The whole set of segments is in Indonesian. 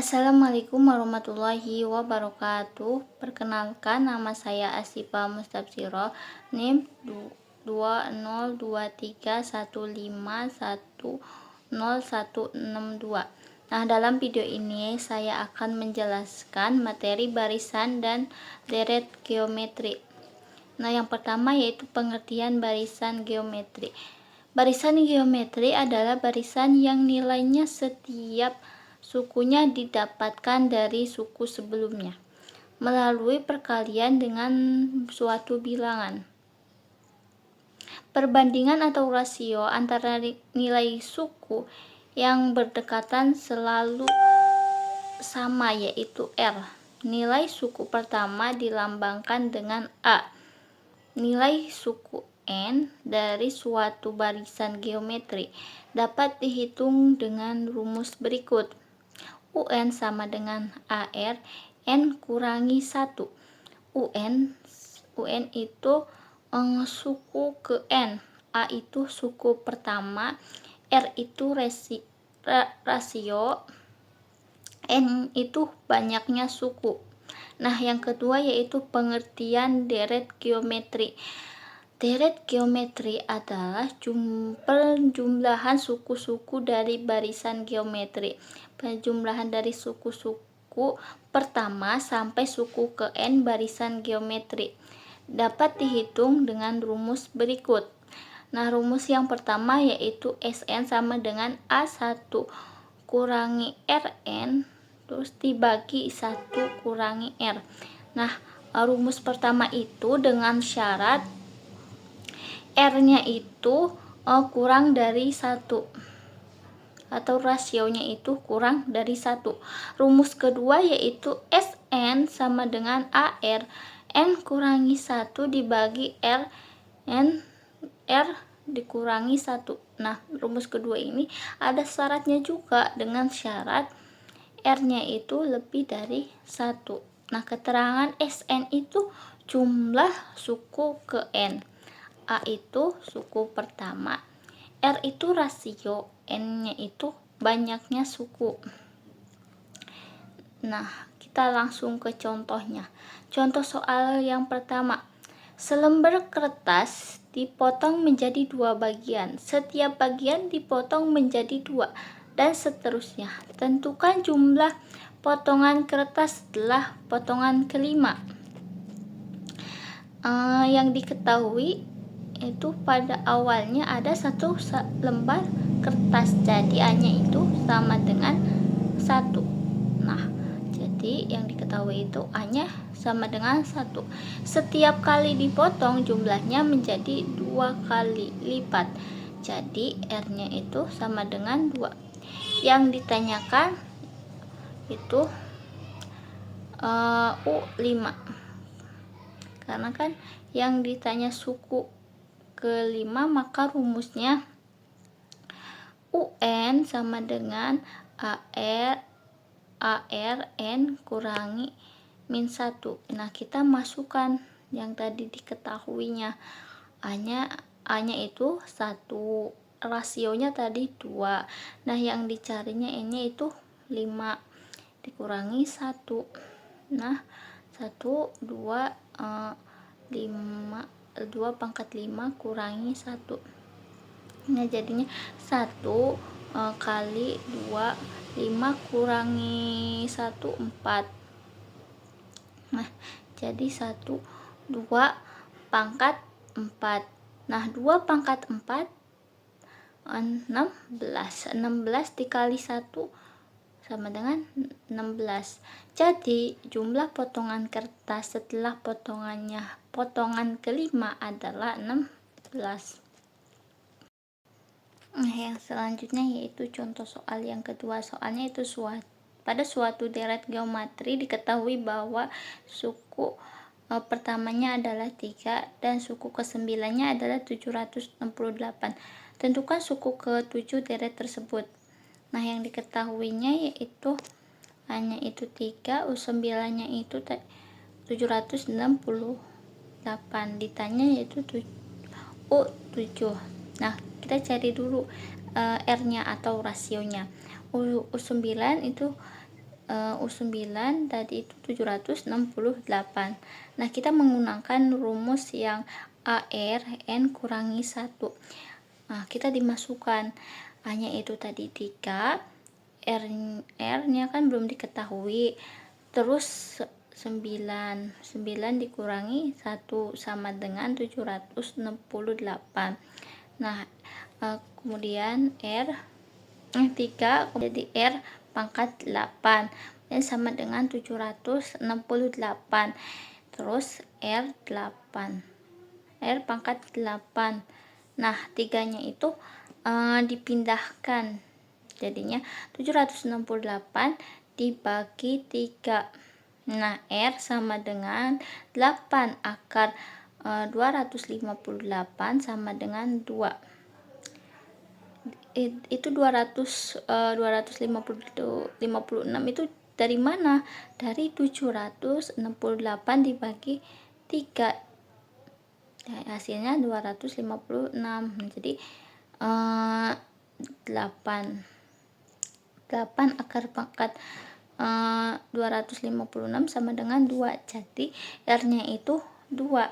Assalamualaikum warahmatullahi wabarakatuh. Perkenalkan, nama saya Asifa Mustabsiro, NIM 20231510162. Nah, dalam video ini saya akan menjelaskan materi barisan dan deret geometri. Nah, yang pertama yaitu pengertian barisan geometri. Barisan geometri adalah barisan yang nilainya setiap sukunya didapatkan dari suku sebelumnya melalui perkalian dengan suatu bilangan. Perbandingan atau rasio antara nilai suku yang berdekatan selalu sama, yaitu R. Nilai suku pertama dilambangkan dengan A. Nilai suku N dari suatu barisan geometri dapat dihitung dengan rumus berikut. UN sama dengan AR, N kurangi 1. UN itu suku ke N, A itu suku pertama, R itu rasio, N itu banyaknya suku. Nah, yang kedua yaitu pengertian deret geometri. Deret geometri adalah penjumlahan suku-suku dari barisan geometri. Penjumlahan dari suku-suku pertama sampai suku ke N barisan geometri dapat dihitung dengan rumus berikut. Nah, rumus yang pertama yaitu SN sama dengan A1 kurangi RN terus dibagi 1 kurangi R. Nah, rumus pertama itu dengan syarat R-nya itu kurang dari 1 atau rasionya itu kurang dari 1. Rumus kedua yaitu SN sama dengan AR, N kurangi 1 dibagi R, R dikurangi 1. Nah, rumus kedua ini ada syaratnya juga dengan syarat R-nya itu lebih dari 1. Nah, keterangan SN itu jumlah suku ke N. A itu suku pertama, R itu rasio, N-nya itu banyaknya suku. Nah, kita langsung ke contohnya. Contoh soal yang pertama. Selembar kertas dipotong menjadi 2 bagian. Setiap bagian dipotong menjadi 2 dan seterusnya. Tentukan jumlah potongan kertas setelah potongan kelima. Yang diketahui itu pada awalnya ada 1 lembar kertas, jadi A-nya itu sama dengan 1. Nah, jadi yang diketahui itu A-nya sama dengan 1. Setiap kali dipotong jumlahnya menjadi 2 kali lipat, jadi R-nya itu sama dengan 2. Yang ditanyakan itu U5, karena kan yang ditanya suku kelima, maka rumusnya UN sama dengan AR N kurangi min 1. Nah, kita masukkan yang tadi diketahuinya. A-nya itu 1, rasionya tadi 2. Nah, yang dicarinya N-nya itu 5 dikurangi 1. Nah, 1 2 2 pangkat 5 kurangi 1. Nah, jadinya 1 kali 2, 5 kurangi 1, 4. Nah, jadi 1 2 pangkat 4. Nah, 2 pangkat 4 16 dikali 1 sama dengan 16. Jadi jumlah potongan kertas setelah potongan kelima adalah 16. Nah, yang selanjutnya yaitu contoh soal yang kedua. Soalnya itu pada suatu deret geometri diketahui bahwa suku pertamanya adalah 3 dan suku ke-9-nya adalah 768. Tentukan suku ke-7 deret tersebut. Nah, yang diketahuinya yaitu hanya itu 3, U9-nya itu 768. Ditanya yaitu U7. Nah, kita cari dulu R-nya atau rasionya. U9 itu U9 tadi itu 768. Nah, kita menggunakan rumus yang AR N kurangi 1. Nah, kita dimasukkan A-nya itu tadi 3, R-nya kan belum diketahui. Terus 9 dikurangi 1 sama dengan 768. Nah, kemudian 3 jadi R pangkat 8 dan sama dengan 768. Terus R pangkat 8. Nah, 3-nya itu dipindahkan, jadinya 768 dibagi 3. Nah, R sama dengan 8 akar 258 sama dengan 2. Itu 256 itu dari mana? Dari 768 dibagi 3. Hasilnya 256. Jadi 8 akar pangkat 256 sama dengan 2. Jadi R-nya itu 2.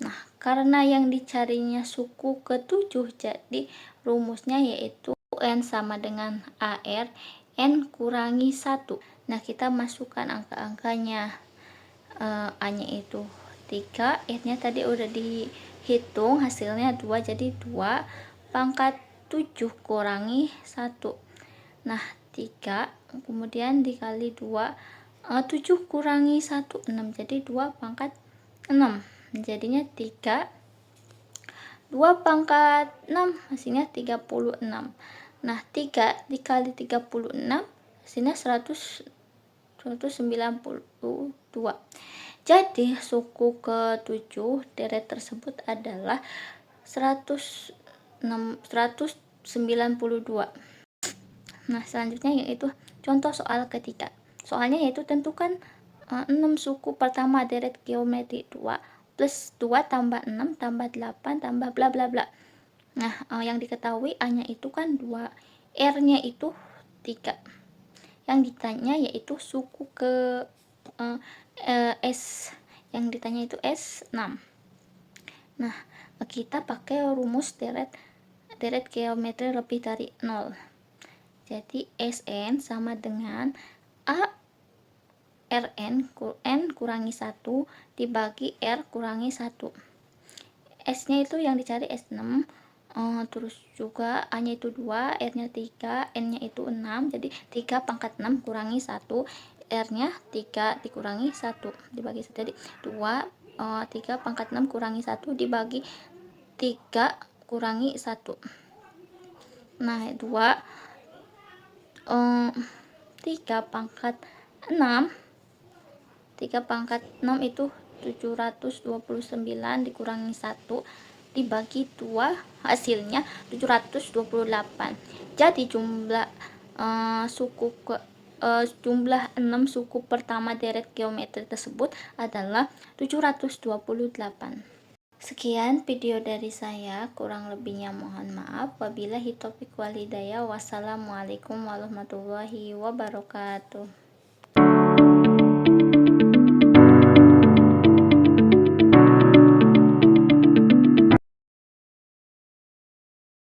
Nah, karena yang dicarinya suku ke-7, jadi rumusnya yaitu N sama dengan AR N kurangi 1. Nah, kita masukkan angka-angkanya. A-nya itu 3, R-nya tadi udah dihitung, hasilnya 2, jadi 2 pangkat 7 kurangi 1. Nah, 3 kemudian dikali 2, 7 kurangi 1, 6, jadi 2 pangkat 6. Jadinya 2 pangkat 6 hasilnya 36. Nah, 3 dikali 36 hasilnya 192. Jadi suku ke-7 deret tersebut adalah 192. Nah, selanjutnya yaitu contoh soal ketiga. Soalnya yaitu tentukan 6 suku pertama deret geometri 2 plus 2 tambah 6 tambah 8 tambah bla bla bla. Nah, yang diketahui A-nya itu kan 2, R-nya itu 3. Yang ditanya yaitu suku ke S, yang ditanya itu S6. Nah, kita pakai rumus deret geometri lebih dari 0. Jadi Sn sama dengan A Rn N kurangi 1 dibagi R kurangi 1. S-nya itu yang dicari S6. Terus juga A-nya itu 2, R-nya 3, N-nya itu 6. Jadi 3 pangkat 6 kurangi 1. R-nya 3 dikurangi 1 dibagi 1. Jadi 2, 3 pangkat 6 kurangi 1 dibagi 3 kurangi 1. Nah, 2 3 pangkat 6 itu 729 dikurangi 1 dibagi 2, hasilnya 728. Jadi jumlah jumlah 6 suku pertama deret geometri tersebut adalah 728. Sekian video dari saya, kurang lebihnya mohon maaf. Wabillahi taufiq wal hidayah. Wassalamualaikum warahmatullahi wabarakatuh.